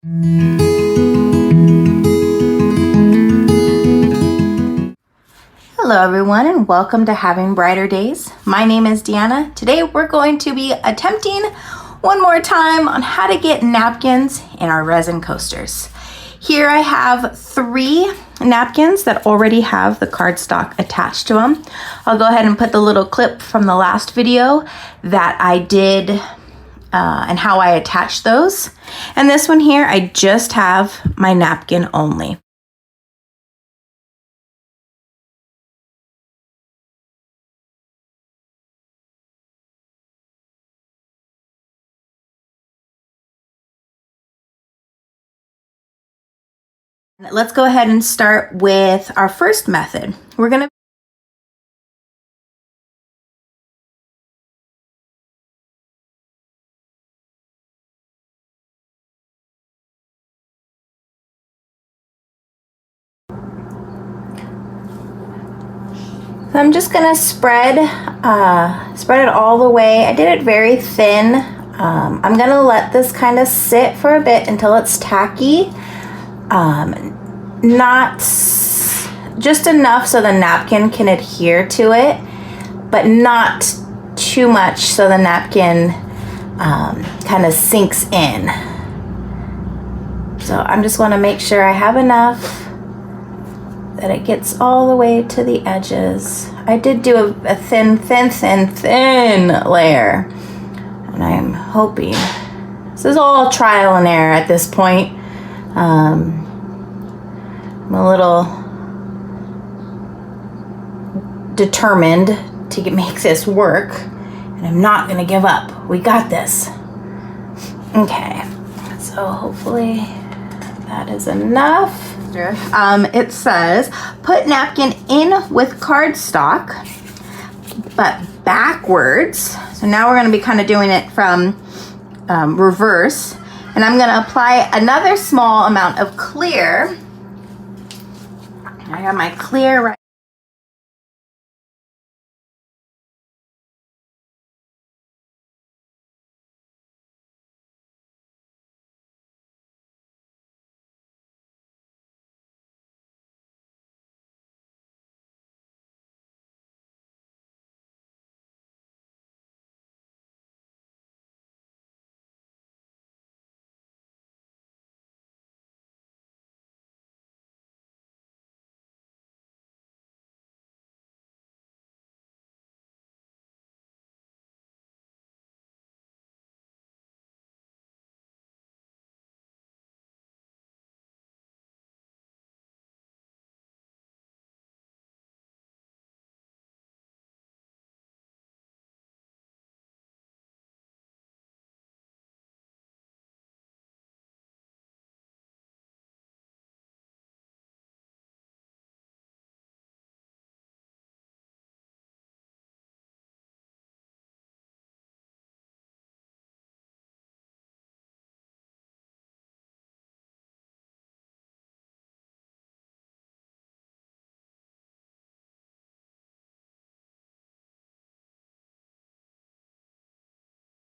Hello everyone and welcome to Having Brighter Days. My name is Deanna. Today we're going to be attempting one more time on how to get napkins in our resin coasters. Here I have 3 napkins that already have the cardstock attached to them. I'll go ahead and put the little clip from the last video that I did and how I attached those. And this one here, I just have my napkin only. Let's go ahead and start with our first method. I'm just gonna spread it all the way. I did it very thin. I'm gonna let this kind of sit for a bit until it's tacky. Not just enough so the napkin can adhere to it, but not too much so the napkin kind of sinks in. So I'm just want to make sure I have enough that it gets all the way to the edges. I did do a thin layer, and I'm hoping this is all trial and error at this point. I'm a little determined to make this work, and I'm not gonna give up. We got this. Okay, so hopefully that is enough. It says, put napkin in with cardstock, but backwards. So now we're gonna be kind of doing it from reverse. And I'm gonna apply another small amount of clear. I have my clear right.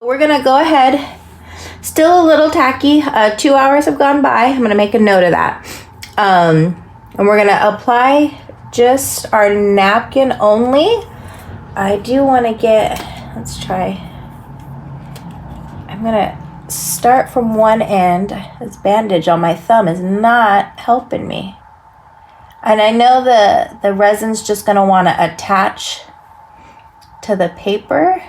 We're gonna go ahead, still a little tacky, 2 hours have gone by. I'm gonna make a note of that. And we're gonna apply just our napkin only. I do wanna let's try. I'm gonna start from one end. This bandage on my thumb is not helping me. And I know the resin's just gonna wanna attach to the paper.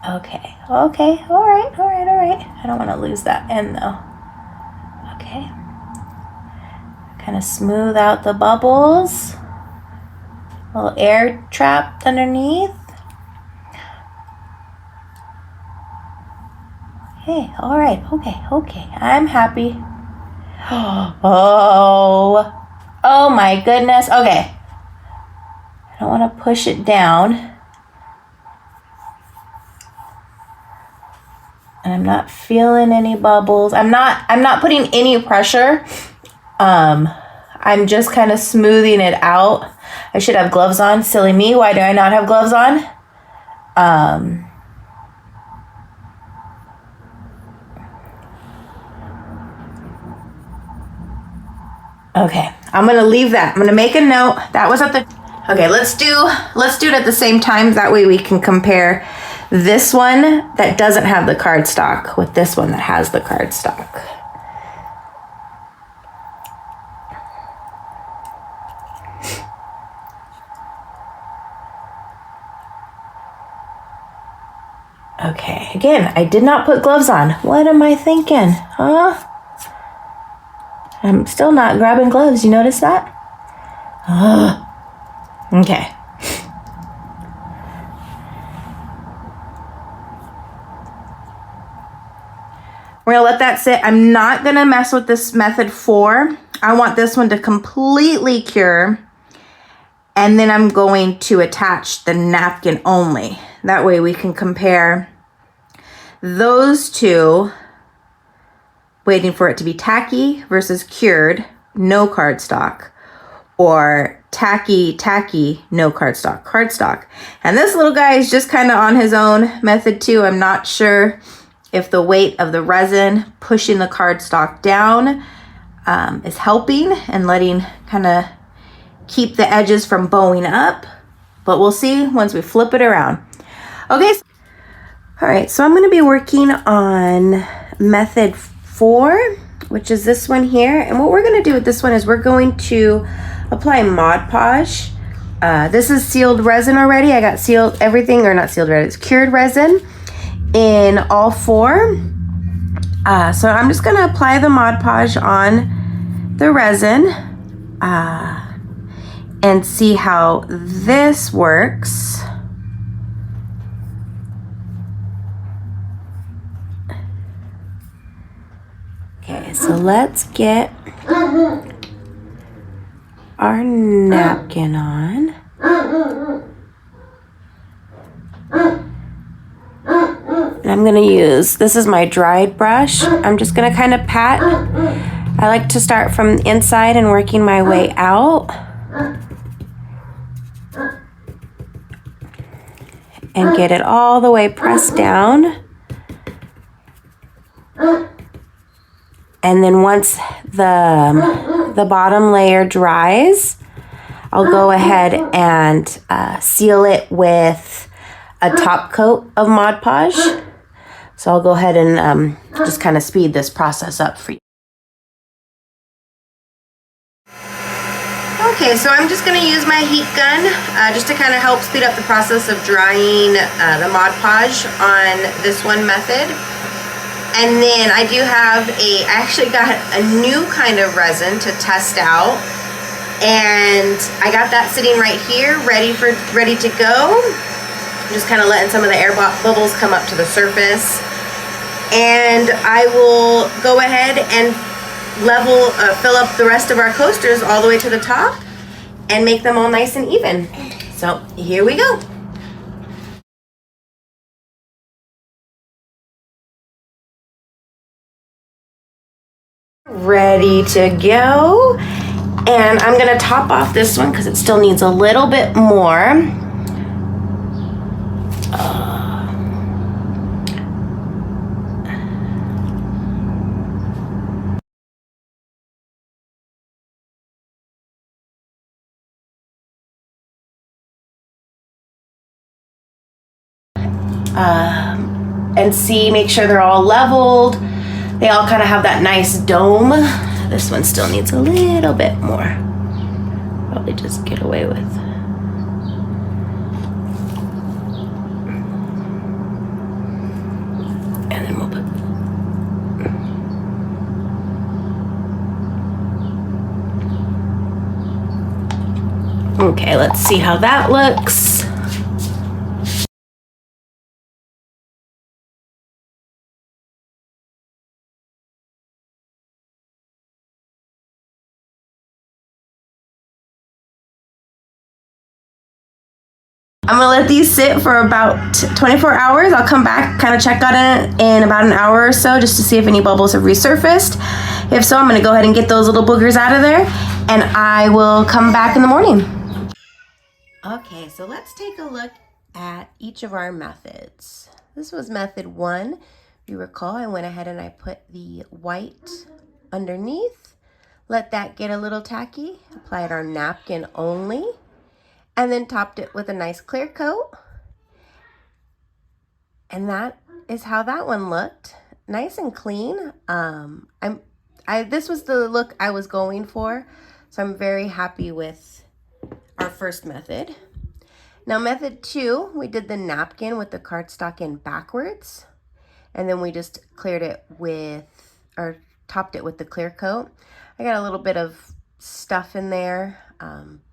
Okay, all right. I don't want to lose that end though. Okay. Kind of smooth out the bubbles. A little air trapped underneath. Okay, all right, okay. I'm happy. Oh my goodness. Okay. I don't want to push it down. And I'm not feeling any bubbles. I'm not putting any pressure. I'm just kind of smoothing it out. I should have gloves on. Silly me. Why do I not have gloves on? Okay, I'm gonna leave that. I'm gonna make a note. That was at the, okay, let's do it at the same time. That way we can compare this one that doesn't have the cardstock with this one that has the cardstock. Okay, again, I did not put gloves on. What am I thinking, huh? I'm still not grabbing gloves. You notice that? Okay. We're gonna let that sit. I'm not gonna mess with this method 4. I want this one to completely cure. And then I'm going to attach the napkin only. That way we can compare those two, waiting for it to be tacky versus cured, no cardstock, or tacky, no cardstock. And this little guy is just kind of on his own method too. I'm not sure if the weight of the resin pushing the cardstock down is helping and letting kind of keep the edges from bowing up, but we'll see once we flip it around. Okay, all right, so I'm going to be working on method 4, which is this one here. And what we're going to do with this one is we're going to apply Mod Podge. This is sealed resin already. I got sealed everything, or not sealed resin, it's cured resin in all 4. So I'm just going to apply the Mod Podge on the resin and see how this works. Okay, so let's get our napkin on. And I'm gonna use, this is my dried brush. I'm just gonna kind of pat. I like to start from the inside and working my way out. And get it all the way pressed down. And then once the bottom layer dries, I'll go ahead and seal it with a top coat of Mod Podge. So I'll go ahead and just kind of speed this process up for you. Okay, so I'm just going to use my heat gun just to kind of help speed up the process of drying the Mod Podge on this one method. And then I do have I actually got a new kind of resin to test out. And I got that sitting right here, ready to go. I'm just kind of letting some of the air bubbles come up to the surface. And I will go ahead and fill up the rest of our coasters all the way to the top and make them all nice and even. So here we go. Ready to go. And I'm gonna top off this one because it still needs a little bit more. And see, make sure they're all leveled. They all kind of have that nice dome. This one still needs a little bit more. Probably just get away with. And then we'll put. Okay, let's see how that looks. I'm gonna let these sit for about 24 hours. I'll come back, kind of check on it in about an hour or so just to see if any bubbles have resurfaced. If so, I'm gonna go ahead and get those little boogers out of there and I will come back in the morning. Okay, so let's take a look at each of our methods. This was method 1. If you recall, I went ahead and I put the white underneath, Let that get a little tacky. Applied our napkin only, and then topped it with a nice clear coat. And that is how that one looked. Nice and clean. This was the look I was going for, so I'm very happy with our first method. Now method 2, we did the napkin with the cardstock in backwards, and then we just cleared it with, or topped it with the clear coat. I got a little bit of stuff in there,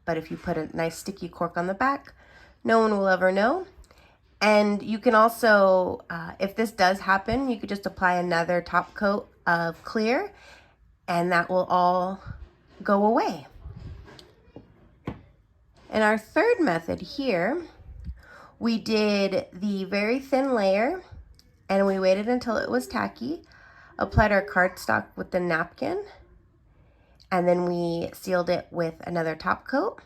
but if you put a nice sticky cork on the back, no one will ever know. And you can also, if this does happen, you could just apply another top coat of clear, and that will all go away. In our third method here, we did the very thin layer, and we waited until it was tacky, applied our cardstock with the napkin, and then we sealed it with another top coat.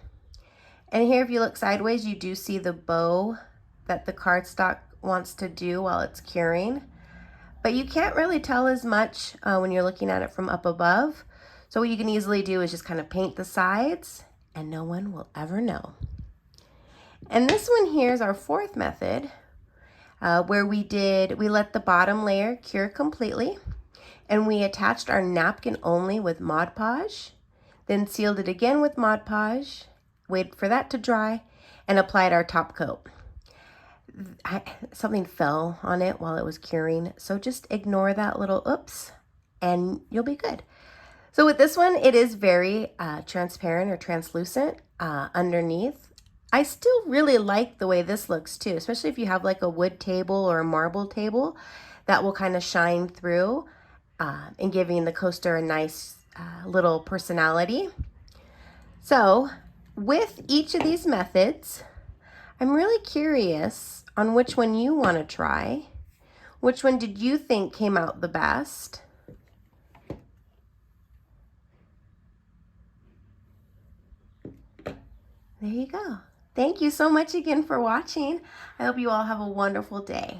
And here, if you look sideways, you do see the bow that the cardstock wants to do while it's curing. But you can't really tell as much when you're looking at it from up above. So what you can easily do is just kind of paint the sides, and no one will ever know. And this one here is our fourth method, where we let the bottom layer cure completely, and we attached our napkin only with Mod Podge, then sealed it again with Mod Podge, waited for that to dry, and applied our top coat. Something fell on it while it was curing, so just ignore that little oops, and you'll be good. So with this one, it is very transparent or translucent underneath. I still really like the way this looks too, especially if you have like a wood table or a marble table. That will kind of shine through and giving the coaster a nice little personality. So with each of these methods, I'm really curious on which one you want to try. Which one did you think came out the best? There you go. Thank you so much again for watching. I hope you all have a wonderful day.